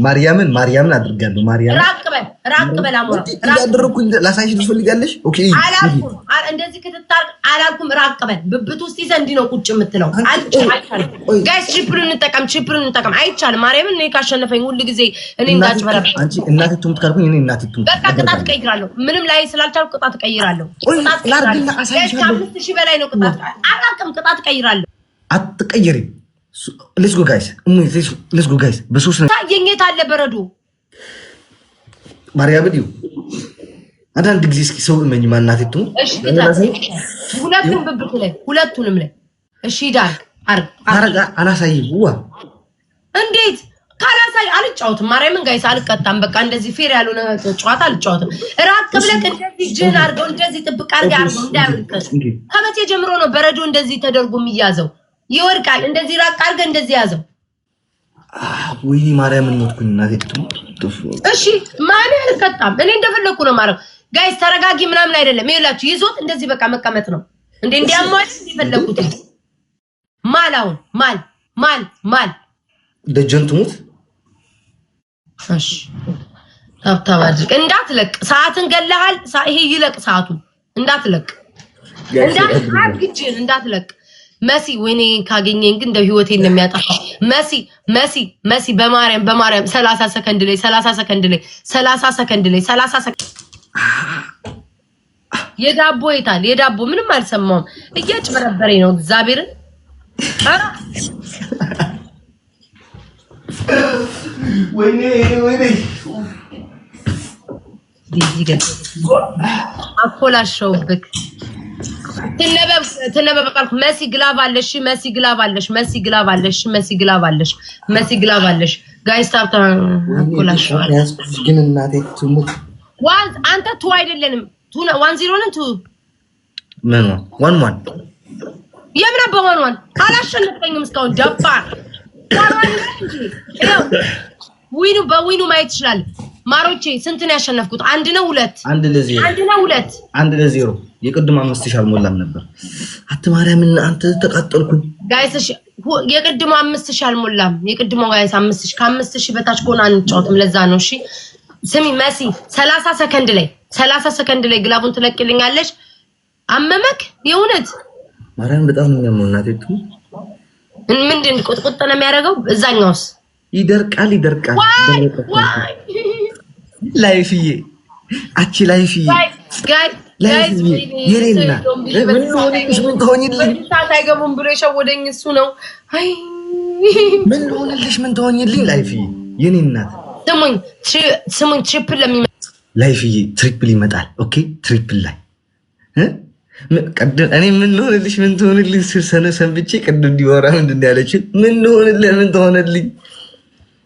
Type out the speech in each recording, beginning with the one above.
ማርያምን አድርጋለሁ። ማርያም ራቅበል አሞራ ያደረኩኝ ላሳይሽ ትፈልጋለሽ? ኦኬ አላልኩም። እንደዚህ ክትታር አላልኩም። ራቅበል ብብት ውስጥ ይዘንዲ ነው ቁጭ የምትለው። አይቻልም። ጋይስ ትሪፕሉን እንጠቀም። አይቻልም። ማርያምን እኔ ካሸነፈኝ ሁሉ ጊዜ እኔ እንዳጭበረብ አንቺ እናትህ ትሙት ካልኩኝ እኔ እናትህ ትሙት በቃ ቅጣት ቀይራለሁ። ምንም ላይ ስላልቻልኩ ቅጣት ቀይራለሁ። ላርግና አሳይሻለሁ። 5000 በላይ ነው ቅጣት። አላቅም ቅጣት ቀይራለሁ። አትቀየሪ። let's go guys let's go guys በሶስት ነው ታየኝት አለ በረዶ ማርያም ዲው አንዳንድ ጊዜ እስኪ ሰው እመኝ ማናትቱ እሺ ሁለቱም ብብት ላይ ሁለቱንም ላይ እሺ ዳርክ አርጋ አላሳይም ዋ እንዴት ካላሳይ አልጫወትም ማርያምን ጋይስ አልቀጣም በቃ እንደዚህ ፌር ያልሆነ ጨዋታ አልጫወትም ራቅ ብለህ እንደዚህ ጅን አርገው እንደዚህ ጥብቅ አርገው እንዳያልከስ ከመቼ ጀምሮ ነው በረዶ እንደዚህ ተደርጎ የሚያዘው ይወርቃል እንደዚህ ራቅ አርገ እንደዚህ ያዘው ወይ ማርያምን ሞትኩኝ እናቴ እሺ ማን አልቀጣም እኔ እንደፈለኩ ነው ማረው ጋይስ ተረጋጊ ምናምን አይደለም ይላችሁ ይዞት እንደዚህ በቃ መቀመጥ ነው እንዲያማል እንደፈለኩት ማላውን ማል ደጀንቱት እሺ ታብታባጅ እንዳትለቅ ሰዓትን ገለሃል ይሄ ይለቅ ሰዓቱ እንዳትለቅ እንዳትለቅ መሲ ወይኔ ካገኘኝ ግን እንደ ህይወቴን ነው የሚያጠፋ መሲ በማርያም 30 ሰከንድ ላይ 30 ሰከንድ የዳቦ ይታል የዳቦ ምንም አልሰማውም እያጭበረበረኝ ነው እግዚአብሔርን ወይኔ ዲጂገ አኮላሽውብክ ትነበበቃልኩ መሲ ግላብ አለሽ ጋይስ ታብታ አኮላሽ ግን እናቴ ትሙት አንተ ቱ አይደለንም 1-0 ነን ቱ ምን 1-1 የምን አባዋን አላሸነፈኝም እስካሁን ደፋር በዊኑ ማየት ይችላል ማሮቼ ስንት ነው ያሸነፍኩት? 1-2 1-0 የቅድም 5000 አልሞላም ነበር። አትማርያምን አንተ ተቃጠልኩኝ ጋይስ እሺ የቅድሙ 5000 አልሞላም። የቅድሙ ጋይስ 5000 ከ5000 በታች ኮና አንጫወትም ለዛ ነው። እሺ ስሚ መሲ 30 ሰከንድ ላይ ግላቡን ትለቅልኛለሽ። አመመክ የእውነት ማርያም በጣም ነው የሚያመው እናቴ ምንድን ቁጥቁጥ ነው የሚያደርገው እዛኛውስ ይደርቃል ላይፍዬ አቺ ላይፍዬ ጋይስ የኔና ምን ትሆኝልኝ ታታይገቡን ብሎ የሸወደኝ እሱ ነው አይ ምን ትሆኝልኝ ላይፍዬ የኔና ስሙኝ ትሪፕል ላይፍዬ ትሪፕል ይመጣል ኦኬ ትሪፕል ላይ እኔ ምን ትሆንልኝ ስርሰነ ሰንብቼ ቅድም እንዲወራ ምንድን ያለችን ምን ትሆንልኝ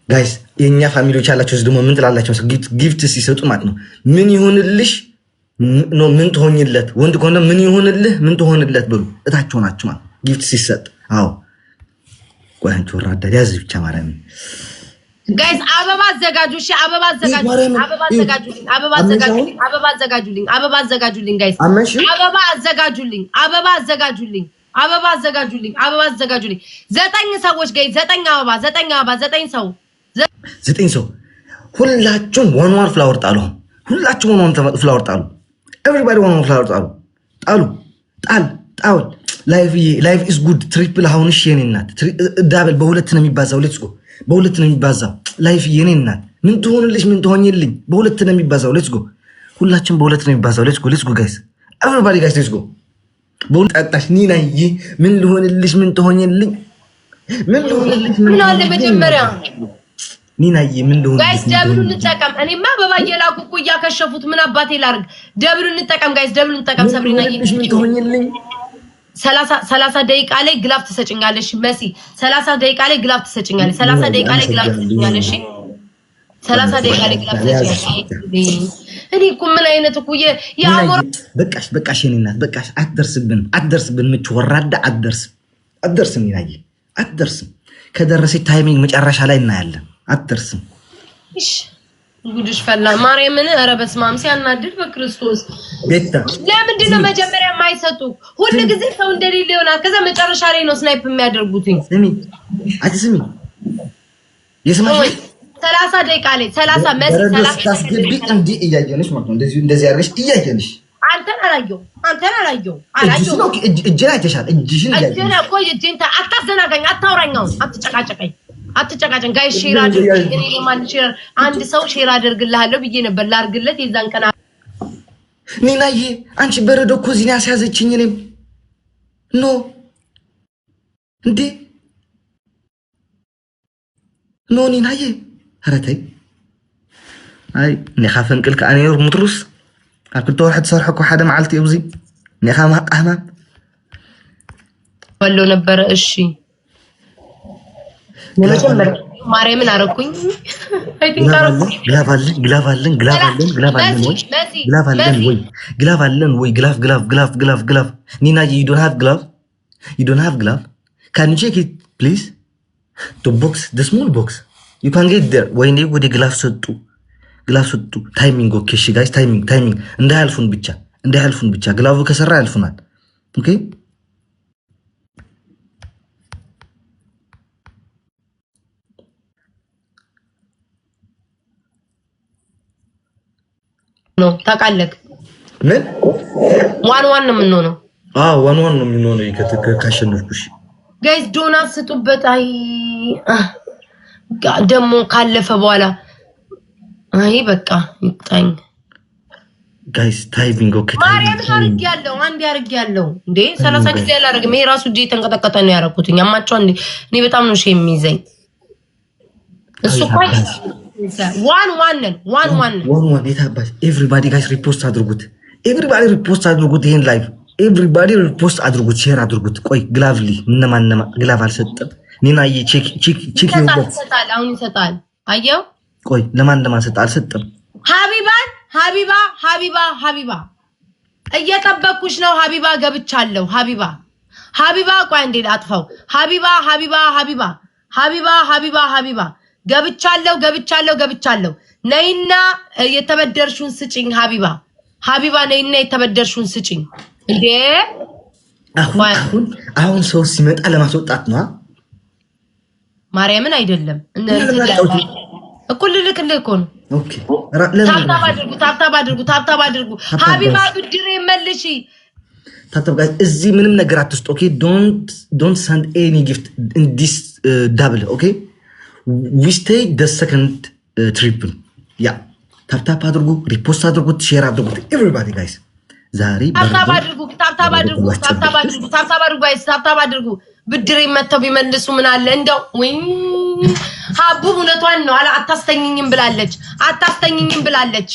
ጋይስ የኛ ፋሚሊዎች ያላችሁ ደግሞ ምን ትላላችሁ? ጊፍት ሲሰጡ ማለት ነው ምን ይሆንልሽ ነው ምን ትሆኝለት ወንድ ከሆነ ምን ይሆንልህ ምን ትሆንለት ብሉ እታችሁ ናችሁ ማለት ጊፍት ሲሰጥ አዎ ቆንጆ ወራዳ ያዝ ብቻ ማለት ነው ጋይስ አበባ አዘጋጁ እሺ አበባ አዘጋጁልኝ ጋይስ አበባ አዘጋጁልኝ 9 ሰዎች ጋይስ 9 አበባ 9 ሰው ሁላችሁም ዋን ፍላወር ጣሉ ሁላችሁም ዋን ፍላወር ጣሉ ኤቨሪባዲ ዋን ፍላወር ጣሉ ላይፍ ኢዝ ጉድ ትሪፕል አሁን እሺ የኔ እናት ዳብል በሁለት ነው የሚባዛው ሌትስ ጎ በሁለት ነው የሚባዛው ላይፍ የኔ እናት ምን ትሆኝልኝ በሁለት ነው የሚባዛው ሌትስ ጎ ሁላችሁም በሁለት ነው የሚባዛው ሌትስ ጎ ጋይስ ኤቨሪባዲ ጋይስ ሌትስ ጎ በሁለት አጣሽ ኒናዬ ምን ልሆንልሽ ምን ትሆኝልኝ ምን አለ መጀመሪያ ኒናዬ ምን ልሆን ጋይስ ደብሉን እንጠቀም እኔማ በባየላኩ እኮ ያከሸፉት ምን አባቴ ላርግ ደብሉን እንጠቀም ጋይስ ደብሉን እንጠቀም ሰብሪና ምን ትሆኝልኝ 30 ደቂቃ ላይ ግላፍ ትሰጭኛለሽ መሲ 30 ደቂቃ ላይ ግላፍ ትሰጭኛለሽ 30 ደቂቃ ላይ ግላፍ ትሰጭኛለሽ 30 ደቂቃ ላይ ግላፍ ትሰጭኛለሽ እኔ እኮ ምን አይነት እኮ የአሞራ በቃሽ የኔ እናት በቃሽ አትደርስብን ምች ወራዳ አትደርስም ይናዬ አትደርስም ከደረሰች ታይሚንግ መጨረሻ ላይ እናያለን አትደርስም እሺ ጉድሽ ፈላ ማርያምን ኧረ በስመ አብ ሲያናድድ በክርስቶስ ቤታ ለምንድን ነው መጀመሪያ የማይሰጡ ሁሉ ጊዜ ሰው እንደሌለ ይሆናል ከዛ መጨረሻ ላይ ነው ስናይፕ የሚያደርጉት ስሚ 30 ደቂቃ ላይ 30 መሲ 30 ታስገቢ እንዴ እያየንሽ ማለት ነው እንደዚህ አድርገሽ እያየንሽ አንተን አላየው እጅን አይተሻል እጅሽን እያየሽ እጅን እኮ እጅን አታዘናጋኝ አታውራኛው አትጨቃጨቀኝ ጋይ ሼር አድርግ እኔ ማን ሼር አንድ ሰው ሼር አድርግልሃለሁ ብዬ ነበር ላርግለት የዛን ቀን ኒናዬ አንቺ በረዶ እኮ እዚህ ያስያዘችኝ እኔም ኖ እንዴ ኖ ኒናዬ ኧረ ተይ አይ ነኻፈንቅል ከአኔር ሙትሩስ አክልቶ ዋحد ሰርሐኩ ሓደ መዓልቲ እብዚ ነኻ ማቃማ ወሎ ነበር እሺ ለመጀመር ማርያምን አረኩኝ አይ ቲንክ አረኩኝ ግላቫለን ወይ ግላቭ ኒና you don't have glove can you check it please the box the small box you can get there ወይ ነው ወደ ግላቭ ሰጡ ታይሚንግ ኦኬ እሺ ጋይስ ታይሚንግ እንዳያልፉን ብቻ ግላቭ ከሰራ ያልፉናል ኦኬ ነው ታቃለክ ምን ዋን ነው የምንሆነው ዋን ነው የምንሆነው ካሸነፍኩሽ ጋይስ ዶናት ስጡበት አይ ደሞ ካለፈ በኋላ አይ በቃ ይጣኝ ጋይስ ታይሚንግ ኦኬ ማርያም አርግ ያለው እንዴ 30 ጊዜ ያላረግም ይሄ ራሱ ጂ ተንቀጠቀጠ ነው ያረኩት ያማቸው እንዴ እኔ በጣም ነው ሼም የሚይዘኝ እሱ ቆይ ዋን የታባሽ ኤቭሪባዲ ጋይስ ሪፖስት አድርጉት ይሄን ላይቭ ኤቭሪባዲ ሪፖስት አድርጉት ሼር አድርጉት ቆይ ግላቭሊ ምንማንማ ግላቭ አልሰጠም ኒናዬ ቼክ ይሰጣል አሁን ይሰጣል አየው ቆይ ለማን ሰጣ አልሰጠም ሀቢባ እየጠበኩሽ ነው ሀቢባ ገብቻለሁ ሀቢባ ቆይ እንዴ አጥፋው ሀቢባ ገብቻለሁ ነይና የተበደርሹን ስጪኝ ሀቢባ ነይና የተበደርሹን ስጪኝ እንዴ አሁን ሰው ሲመጣ ለማስወጣት ነው ማርያምን አይደለም እኩል ልልክልህ እኮ ነው ኦኬ ታብታብ አድርጉ ሀቢባ ብድሬ መልሺ ታብታብ ጋይስ እዚህ ምንም ነገር አትስጡ ኦኬ don't send any gift in this double okay we stay the second triple yeah ታብታብ አድርጉ ሪፖስት አድርጉት ሼር አድርጉት everybody guys ዛሬ ታብታብ አድርጉ ብድሬ መተው ቢመልሱ ምን አለ እንደው ወይ ሀቡ እውነቷን ነው አታስተኝኝም ብላለች